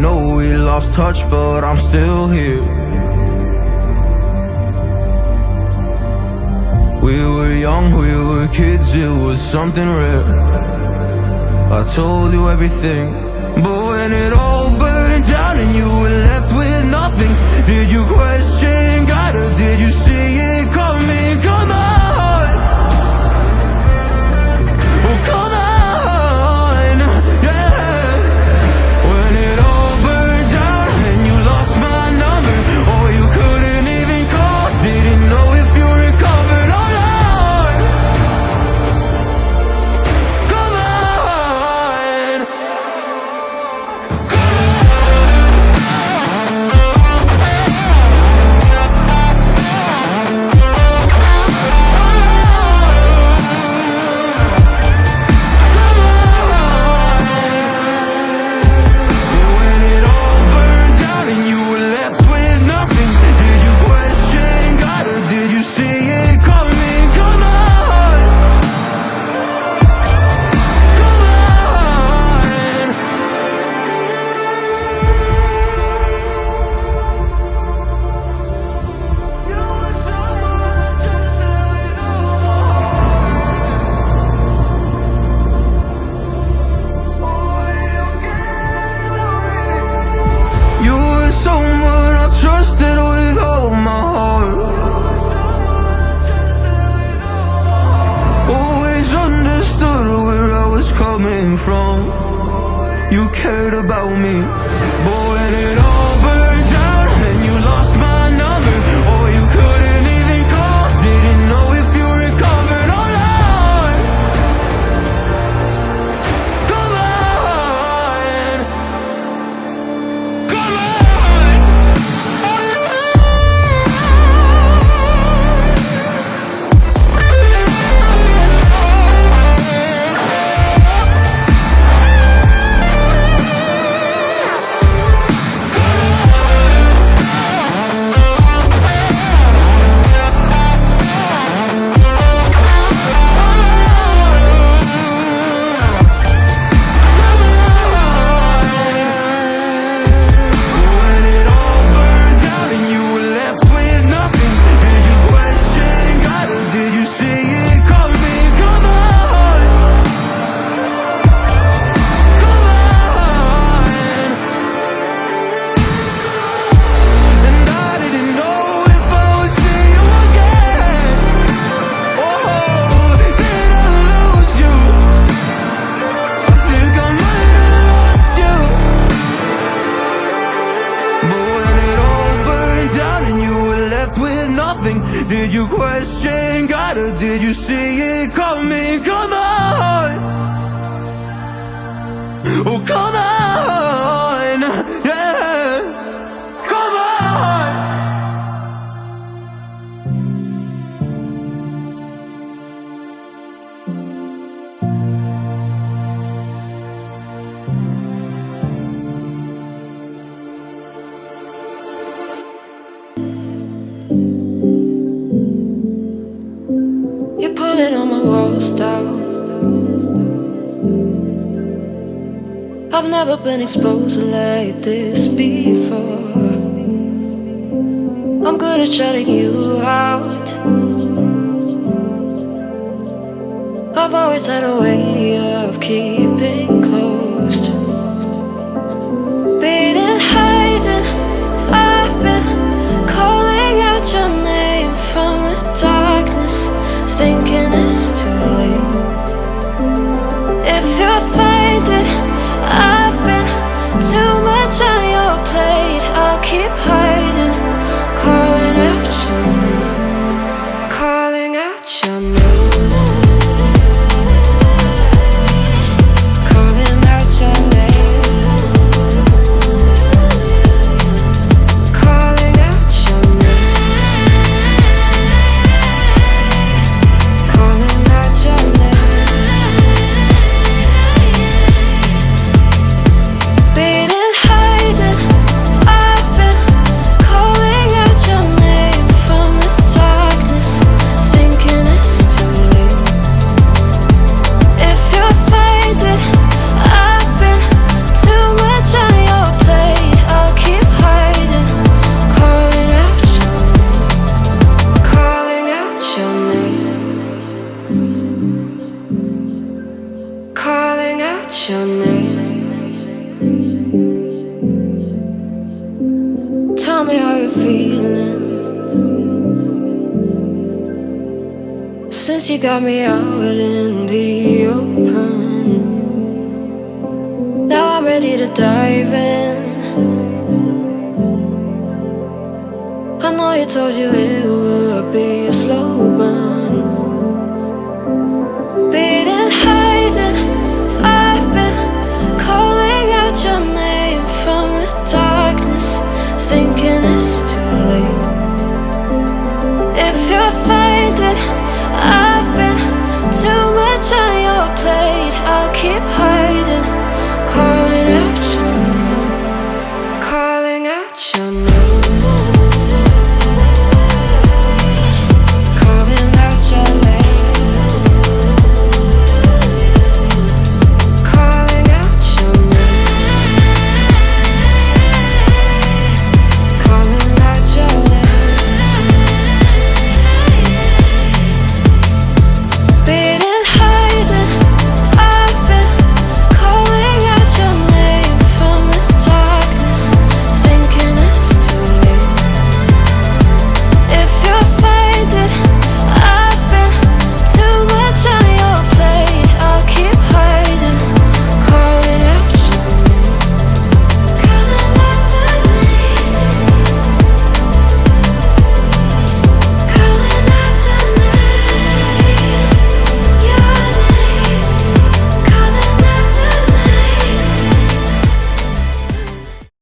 know we lost touch, but I'm still here. We were young, we were kids, it was something rare. I told you everything, but when it all burned down and you were left with nothing, did you question God or did you see it coming? Come on, oh come on, yeah. When it all burned down and you lost my number, or you couldn't even call, didn't know if you recovered. Oh Lord, come on. When it all burned down and you were left with nothing, did you question God or did you see it coming? Come on, come on. You were someone I trusted with all my heart. Always understood where I was coming from. You cared about me, but when it all burned down and you lost my number, or you couldn't even call, didn't know if you recovered. Oh Lord, come on, come on. When it all burned down and you were left with nothing, did you question God or did you see it coming? Come on, come on. And I didn't know if I would see you again. Oh, did I lose you? I think I might have lost you. But when it all burned down and you were left with nothing, did you question God or did you see it coming? Come on, oh come on, yeah, come on. You're pulling all my walls down. I've never been exposed like this before. I'm good at shutting you out. I've always had a way of keeping closed. Beating, hiding, I've been calling out your name from the darkness, thinking it's too late. If you'll find it, I've been too much on your plate. I'll keep hiding, calling out your name, calling out your name, calling out. since you got me out in the open. Now I'm ready to dive in. I know you told you it would be a slow burn. Beating, hiding, I've been calling out your name from the darkness, thinking it's too late. If you're finding I've been too much on